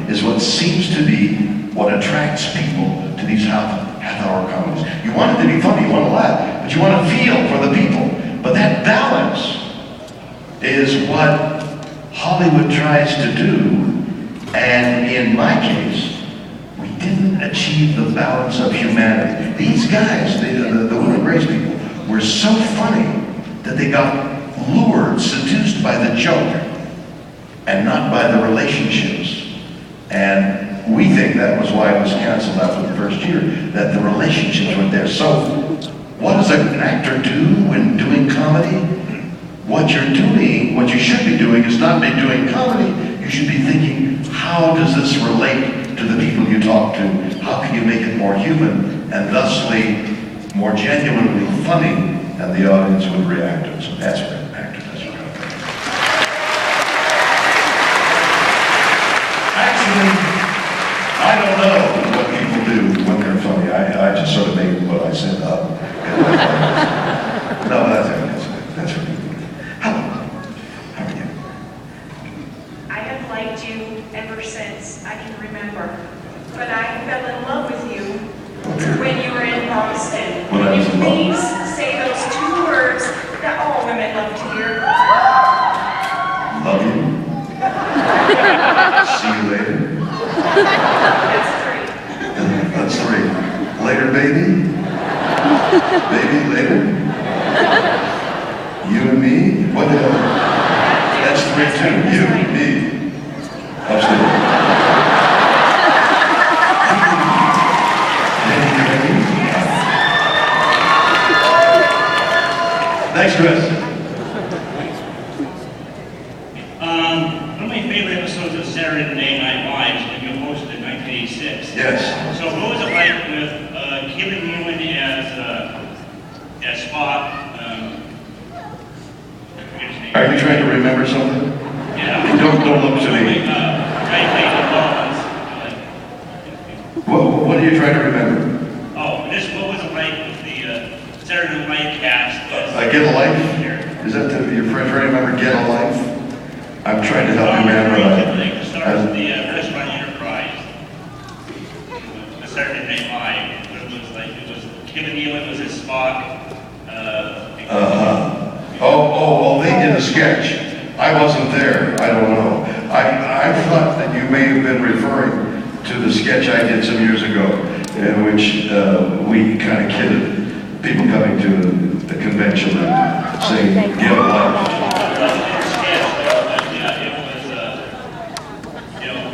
is what seems to be what attracts people to these half-hour comedies. You want it to be funny, you want to laugh, but you want to feel for the people. But that balance is what Hollywood tries to do, and in my case, we didn't achieve the balance of humanity. These guys, the Will and Grace people, were so funny that they got lured, seduced by the joke, and not by the relationships. And we think that was why it was canceled after the first year, that the relationships weren't there. So, what does an actor do when doing comedy? What you're doing, what you should be doing is not be doing comedy. You should be thinking, how does this relate to the people you talk to? How can you make it more human and thusly more genuinely funny, and the audience would react to it? So that's what an actor does. Actually, I don't know what people do when they're funny. I just sort of made what I said up. No, that's right. Hello. How are you? I have liked you ever since I can remember. But I fell in love with you when you were in Boston. Can you please say those two words that all women love to hear? Love you. See you later. That's three. That's three. Later, baby. Baby, later. You and me? What the hell? That's three too. You and me. Upstairs. Next question. One of my favorite episodes of Saturday Night Live that you hosted in 1986. Yes. So what was it like with Kevin Newman as Spock? Are you trying to remember something? Yeah. Don't look to me. What are you trying to remember? Oh, what was it like with the Saturday Night Live cast? Get a Life? Is that your friend trying to remember Get a Life? I'm trying to help you remember. The start of the Restaurant Enterprise. The Saturday Night Live. It was like, it was Kevin Nealon was his Spock. Oh, they did a sketch. I wasn't there. I don't know. I thought that you may have been referring to the sketch I did some years ago, in which we kind of kidded people coming to the convention and saying, "Get a life."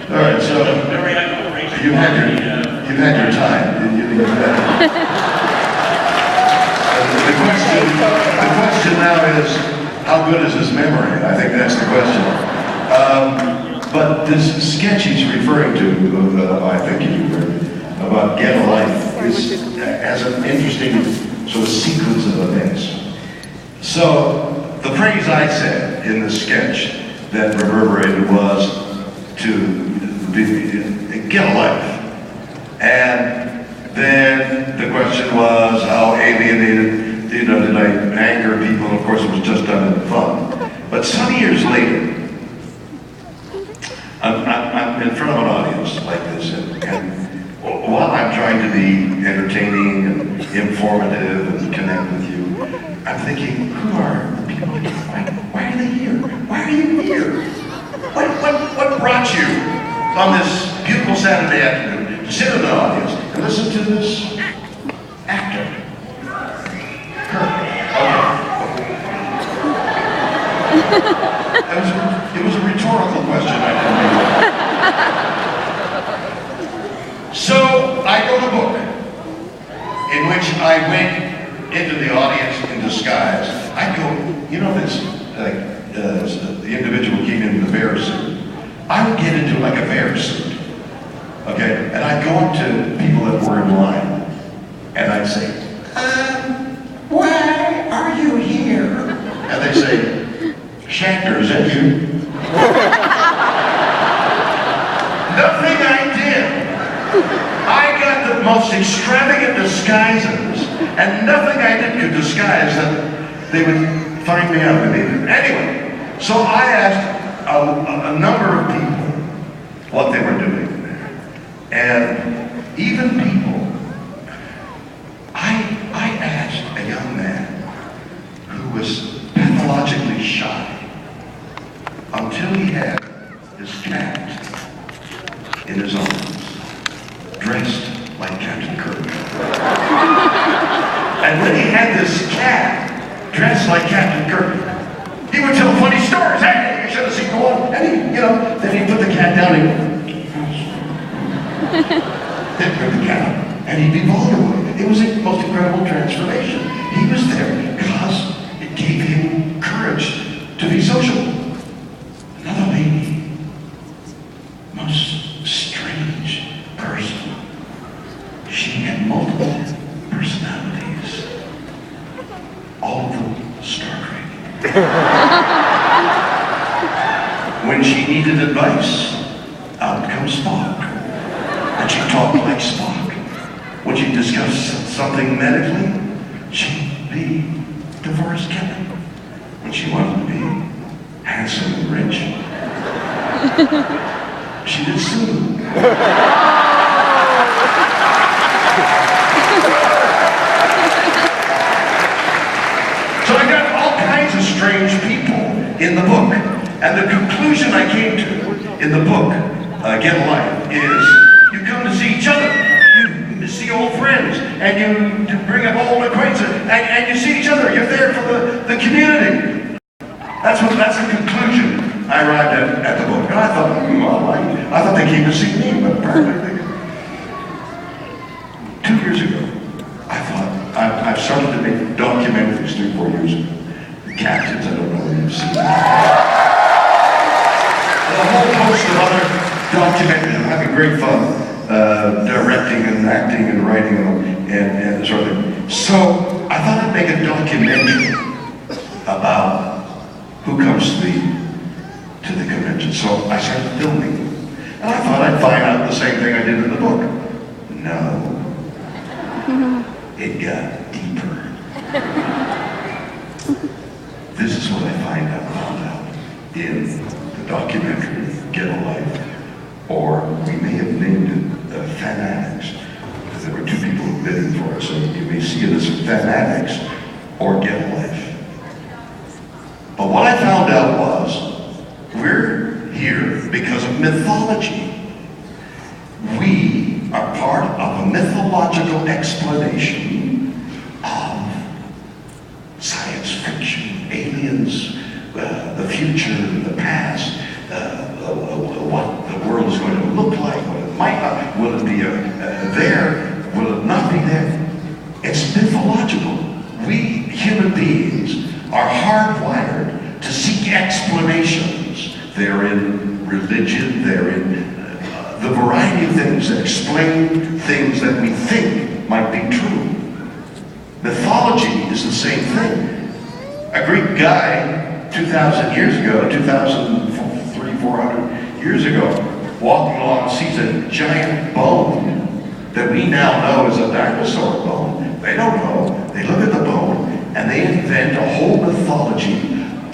All right, so you've had your time. The question now is, how good is his memory? I think that's the question. But this sketch he's referring to, I think you read, about Get a Life, has an interesting sort of sequence of events. So, the phrase I said in the sketch that reverberated was to get a life. And then the question was how alienated, did I anger people? And of course, it was just done in fun. But some years later, I'm in front of an audience like this, and while I'm trying to be entertaining and informative and connect with you, I'm thinking, who are the people? Why are they here? Why are you here? What brought you on this beautiful Saturday afternoon to sit in the audience and listen to this actor? It was a rhetorical question, I didn't mean. So I wrote a book in which I went into the audience in disguise. I go, you know, this the individual came in the bear suit. I would get into like a bear suit, okay? And I'd go up to people that were in line, and I'd say, why are you here? And they say, Shatner, is that you? Nothing I did. I got the most extravagant disguises, and nothing I did could disguise that they would find me out. Anyway, so I asked a number of people what they were doing. And even people, I asked a young man who was pathologically shy until he had his cat in his arms, dressed like Captain Kirk. And when he had this cat dressed like Captain Kirk, he would tell funny stories. Hey, you should have seen the one. And he, then he'd put the cat down and then put the cat up. And he'd be vulnerable. It was the most incredible transformation. He was there because it gave him courage to be social. Another lady, most strange person. She had multiple personalities. All of them Star Trek. When she needed advice, out comes Spock. And she talked like Spock. When she discussed something medically, she'd be DeForest Kelley. When she wanted to be handsome and rich, she did Sue. So I got all kinds of strange people in the book. And the conclusion I came to in the book, Get a Life, is you come to see each other. You see old friends, and you bring up old acquaintances, and you see each other. You're there for the community. That's the conclusion I arrived at the book. And I thought, I thought they came to see me, but apparently they didn't. 2 years ago, I thought, I've started to make documentaries 3-4 years ago. The Captains, I don't know whether you've seen that. A whole host of other documentaries. I'm having great fun directing and acting and writing and sort of thing. So I thought I'd make a documentary about who comes to the convention. So I started filming. And I thought I'd find out the same thing I did in the book. No. It got deeper. This is what I found out in the documentary, Get a Life. Or we may have named it Fanatics, because there were 2 people bidding for it, so you may see it as Fanatics or Get a Life. But what I found out was, we're here because of mythology. We are part of a mythological explanation of science fiction, aliens, the future, the past, what the world is going to look like, what it might not, will it be there, will it not be there? It's mythological. We human beings are hardwired to seek explanations. They're in religion, they're in the variety of things that explain things that we think might be true. Mythology is the same thing. A Greek guy 2,000 years ago, 400 years ago, walking along sees a giant bone that we now know is a dinosaur bone. They don't know. They look at the bone and they invent a whole mythology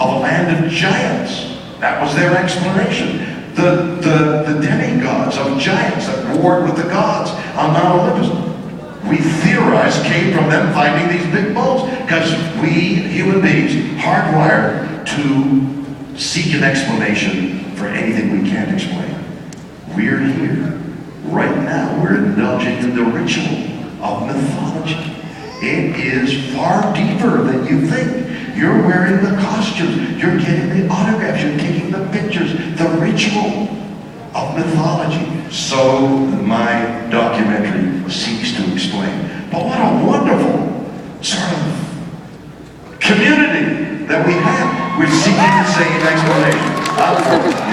of a land of giants. That was their explanation. The demigods of giants that warred with the gods on Mount Olympus. We theorize came from them finding these big bones, because we human beings hardwired to seek an explanation for anything we can't explain. We're here right now. We're indulging in the ritual of mythology. It is far deeper than you think. You're wearing the costumes, you're getting the autographs, you're taking the pictures, the ritual of mythology. So my documentary seeks to explain. But what a wonderful sort of community that we have. We're seeking the same explanation.